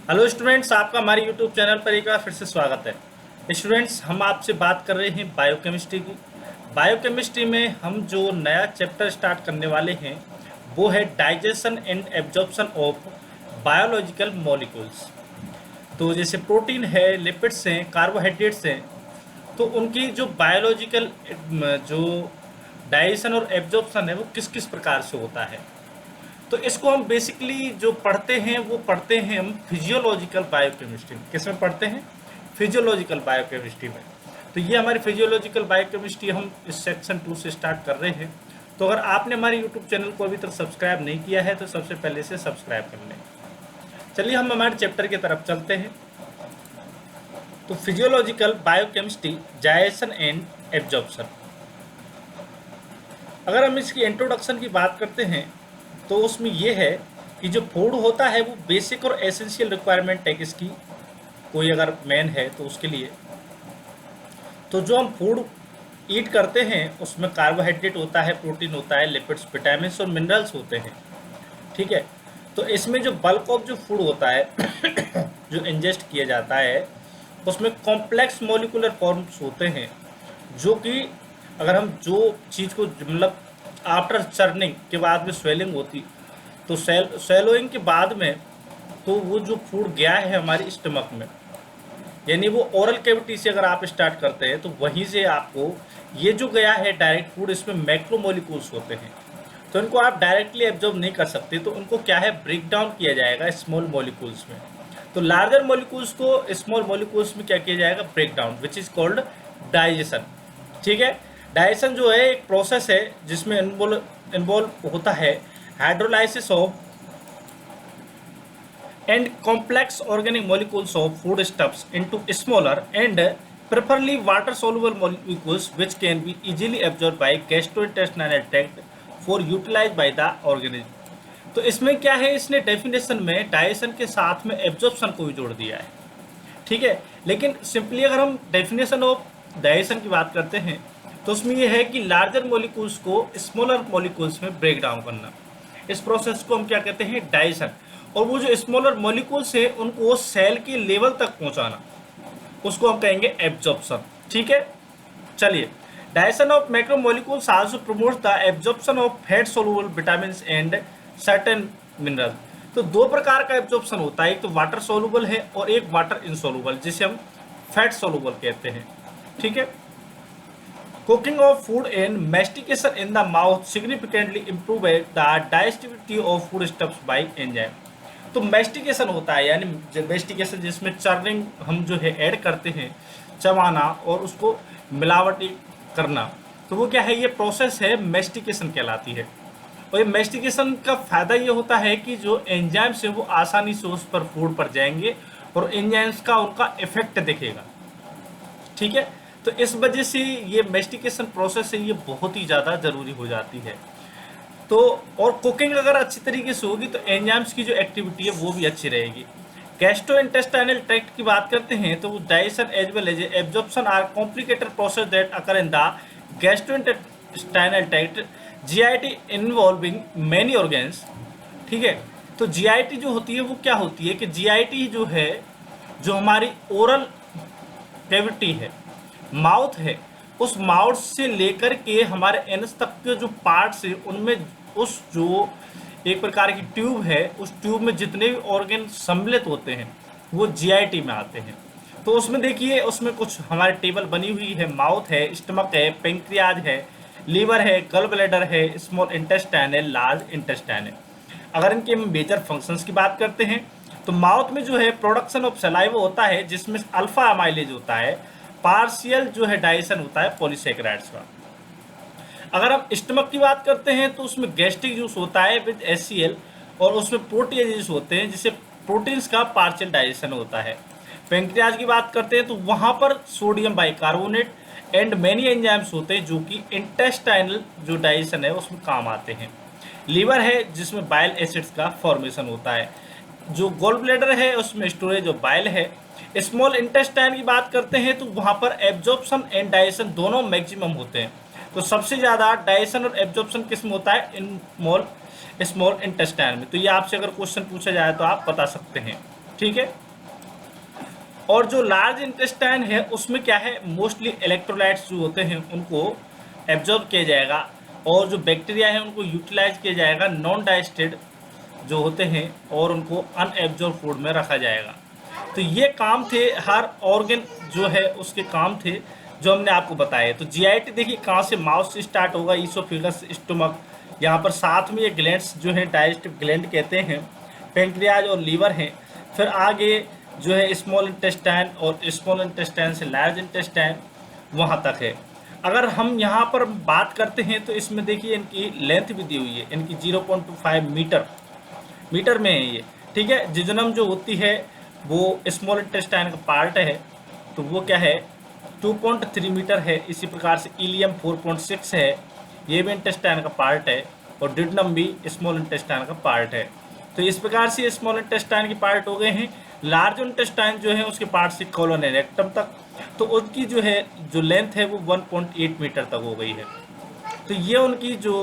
Hello students, आपका हमारे YouTube channel पर एक बार फिर से स्वागत है। स्टूडेंट्स, हम आपसे बात कर रहे हैं बायोकेमिस्ट्री की। बायोकेमिस्ट्री में हम जो नया चैप्टर स्टार्ट करने वाले हैं वो है digestion and absorption of biological molecules. तो जैसे प्रोटीन है, लिपिड्स हैं, कार्बोहाइड्रेट्स हैं, तो उनकी जो बायोलॉजिकल जो डाइजेशन और एब्जॉर्प्शन है वो किस किस प्रकार से होता है। तो इसको हम बेसिकली जो पढ़ते हैं वो पढ़ते हैं हम फिजियोलॉजिकल बायोकेमिस्ट्री में। किस में पढ़ते हैं? फिजियोलॉजिकल बायोकेमिस्ट्री में। तो ये हमारी फिजियोलॉजिकल बायोकेमिस्ट्री हम इस सेक्शन 2 से स्टार्ट कर रहे हैं। तो अगर आपने हमारे यूट्यूब चैनल को अभी तक सब्सक्राइब नहीं किया है तो सबसे पहले से सब्सक्राइब कर लें। चलिए हम हमारे चैप्टर की तरफ चलते हैं। तो physiological biochemistry, digestion and absorption. अगर हम इसकी इंट्रोडक्शन की बात करते हैं तो उसमें यह है कि जो फूड होता है वो बेसिक और एसेंशियल रिक्वायरमेंट है किसकी, कोई अगर मैन है तो उसके लिए। तो जो हम फूड ईट करते हैं उसमें कार्बोहाइड्रेट होता है, प्रोटीन होता है, लिपिड्स, विटामिन और मिनरल्स होते हैं। ठीक है। तो इसमें जो बल्क ऑफ जो फूड होता है जो इंजेस्ट किया जाता है उसमें कॉम्प्लेक्स मॉलिक्यूलर फॉर्म्स होते हैं, जो कि अगर हम जो चीज़ को मतलब आफ्टर चर्निंग के बाद में स्वेलिंग होती, तो स्वेलोइंग के बाद में तो वो जो फूड गया है हमारी स्टमक में, यानी वो ओरल कैविटी से अगर आप स्टार्ट करते हैं तो वहीं से आपको ये जो गया है डायरेक्ट फूड, इसमें मैक्रोमोलिक्यूल्स होते हैं। तो इनको आप डायरेक्टली एब्जॉर्ब नहीं कर सकते, तो उनको क्या है, ब्रेक डाउन किया जाएगा स्मॉल मॉलिक्यूल्स में। तो लार्जर मॉलिक्यूल्स को स्मॉल मॉलिक्यूल्स में क्या किया जाएगा, break down, which is called digestion. ठीक है। डाइजेशन जो है एक प्रोसेस है जिसमें इन्वॉल्व होता है hydrolysis of and complex organic molecules of food stuffs into smaller and preferably water soluble molecules which can be easily absorbed by gastrointestinal tract for utilized by the organism। तो इसमें क्या है, इसने definition में digestion के साथ में absorption को भी जोड़ दिया है। ठीक है। लेकिन सिंपली अगर हम डेफिनेशन ऑफ डाइजेशन की बात करते हैं तो उसमें यह है कि लार्जर मॉलिक्यूल्स को स्मॉलर मॉलिक्यूल्स में ब्रेक डाउन करना, इस प्रोसेस को हम क्या कहते हैं, डाइजेशन। और वो जो स्मॉलर मॉलिक्यूल्स है उनको सेल के लेवल तक पहुंचाना, उसको हम कहेंगे एब्जॉर्प्शन। ठीक है। चलिए, digestion of macromolecules also promotes the absorption of fat soluble vitamins and certain mineral. तो दो प्रकार का एब्जॉर्प्शन होता है, एक तो वाटर सोलुबल है और एक वाटर इनसोलुबल, जिसे हम फैट सोलुबल कहते हैं। ठीक है। Cooking of food and mastication in the mouth significantly improve the digestivity of food stuffs by enzyme. तो मैस्टिकेशन होता है, यानी मैस्टिकेशन जिसमें चर्निंग हम जो है ऐड करते हैं, चबाना और उसको मिलावटी करना, तो वो क्या है, ये प्रोसेस है मैस्टिकेशन कहलाती है। और ये मैस्टिकेशन का फ़ायदा ये होता है कि जो एंजाइम्स है वो आसानी से उस पर फूड पर जाएंगे और एंजाइम्स का उनका इफेक्ट दिखेगा। ठीक है। तो इस वजह से ये मैस्टिकेशन प्रोसेस है ये बहुत ही ज़्यादा ज़रूरी हो जाती है। तो और कुकिंग अगर अच्छी तरीके से होगी तो एंजाइम्स की जो एक्टिविटी है वो भी अच्छी रहेगी। गैस्ट्रोइंटेस्टाइनल ट्रैक्ट की बात करते हैं तो digestion as well as absorption are complicated process that occur in the gastrointestinal tract, GIT involving many organs. ठीक है। तो जीआईटी जो होती है वो क्या होती है कि जीआईटी जो है, जो हमारी ओरल कैविटी है, माउथ है, उस माउथ से लेकर के हमारे एनस तक के जो पार्ट्स है उनमें उस जो एक प्रकार की ट्यूब है, उस ट्यूब में जितने भी ऑर्गन सम्मिलित होते हैं वो जीआईटी में आते हैं। तो उसमें देखिए, उसमें कुछ हमारी टेबल बनी हुई है, माउथ है, स्टमक है, पेंक्रियाज है, लीवर है, गल ब्लैडर है, स्मॉल इंटेस्टाइन है, लार्ज इंटेस्टाइन है। अगर इनके मेजर फंक्शंस की बात करते हैं तो माउथ में जो है प्रोडक्शन ऑफ सलाइवा होता है जिसमें अल्फा अमाइलेज होता है, पार्शियल जो है डाइजेशन होता है पॉलीसेकेराइड्स का। अगर हम स्टमक की बात करते हैं तो उसमें गैस्ट्रिक जूस होता है विद एचसीएल और उसमें प्रोटीएजेस होते हैं जिससे प्रोटीन्स का पार्शियल डाइजेशन होता है। पेंक्रियाज की बात करते हैं तो वहाँ पर sodium bicarbonate and many enzymes होते हैं जो कि इंटेस्टाइनल जो डाइजेशन है उसमें काम आते हैं। लीवर है जिसमें बाइल एसिड्स का फॉर्मेशन होता है। जो गॉल ब्लैडर है उसमें स्टोरेज ऑफ बाइल है। स्मॉल इंटेस्टाइन की बात करते हैं तो वहाँ पर एब्जॉर्प्शन एंड डाइजेशन दोनों मैक्सिमम होते हैं। तो सबसे ज़्यादा डाइजेशन और एब्जॉर्प्शन किस में होता है, स्मॉल इंटेस्टाइन में। तो ये आपसे अगर क्वेश्चन पूछा जाए तो आप बता सकते हैं। ठीक है। और जो लार्ज इंटेस्टाइन है उसमें क्या है, मोस्टली इलेक्ट्रोलाइट्स जो होते हैं उनको एब्जॉर्ब किया जाएगा, और जो बैक्टीरिया है उनको यूटिलाइज किया जाएगा नॉन डाइजेस्टेड जो होते हैं, और उनको अनएब्जॉर्ब फूड में रखा जाएगा। तो ये काम थे, हर ऑर्गन जो है उसके काम थे जो हमने आपको बताए। तो जीआईटी देखिए कहाँ से, माउथ से स्टार्ट होगा, ईसोफेगस, स्टोमक, यहाँ पर साथ में ये ग्लैंड्स जो है डाइजेस्टिव ग्लैंड कहते हैं, पेंक्रियाज और लीवर हैं। फिर आगे जो है स्मॉल इंटेस्टाइन, और स्मॉल इंटेस्टाइन से लार्ज इंटेस्टाइन वहाँ तक है। अगर हम यहाँ पर बात करते हैं तो इसमें देखिए इनकी लेंथ भी दी हुई है, इनकी 0.25 मीटर में है ये, ठीक है। जिजोनम जो होती है वो स्मॉल इंटेस्टाइन का पार्ट है, तो वो क्या है 2.3 मीटर है। इसी प्रकार से इलियम 4.6 है, ये भी इंटेस्टाइन का पार्ट है, और डिडनम भी स्मॉल इंटेस्टाइन का पार्ट है। तो इस प्रकार से स्मॉल इंटेस्टाइन के पार्ट हो गए हैं। लार्ज इंटेस्टाइन जो है उसके पार्ट से कोलन एंड रेक्टम तक, तो उनकी जो है जो लेंथ है वो 1.8 मीटर तक हो गई है। तो ये उनकी जो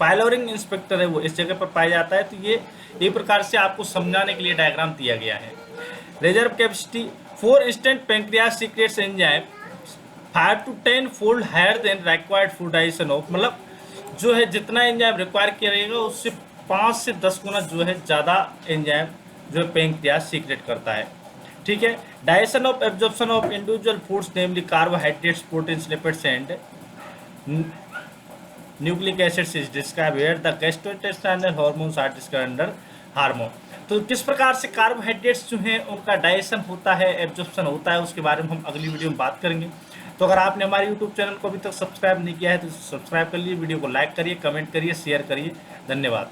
पाइलोरिंग इंस्पेक्टर है वो इस जगह पर पाया जाता है। तो ये एक प्रकार से आपको समझाने के लिए डायग्राम दिया गया है। Reserve capacity for instant pancreas secretes enzyme 5 to 10 fold higher than required for digestion of, मतलब जो है जितना एंजाइम रिक्वायर किया रहेगा उससे 5 से 10 गुना जो है ज़्यादा एंजाइम जो है पेंक्रियास सीक्रेट करता है, ठीक है। Digestion of absorption of individual foods namely carbohydrates, proteins, lipids and nucleic acids is describe here. The gastrointestinal hormones are described under hormone. तो किस प्रकार से कार्बोहाइड्रेट्स जो हैं उनका डाइजेशन होता है, एब्जॉर्प्शन होता है, उसके बारे में हम अगली वीडियो में बात करेंगे। तो अगर आपने हमारे यूट्यूब चैनल को अभी तक सब्सक्राइब नहीं किया है तो सब्सक्राइब कर लीजिए, वीडियो को लाइक करिए, कमेंट करिए, शेयर करिए। धन्यवाद।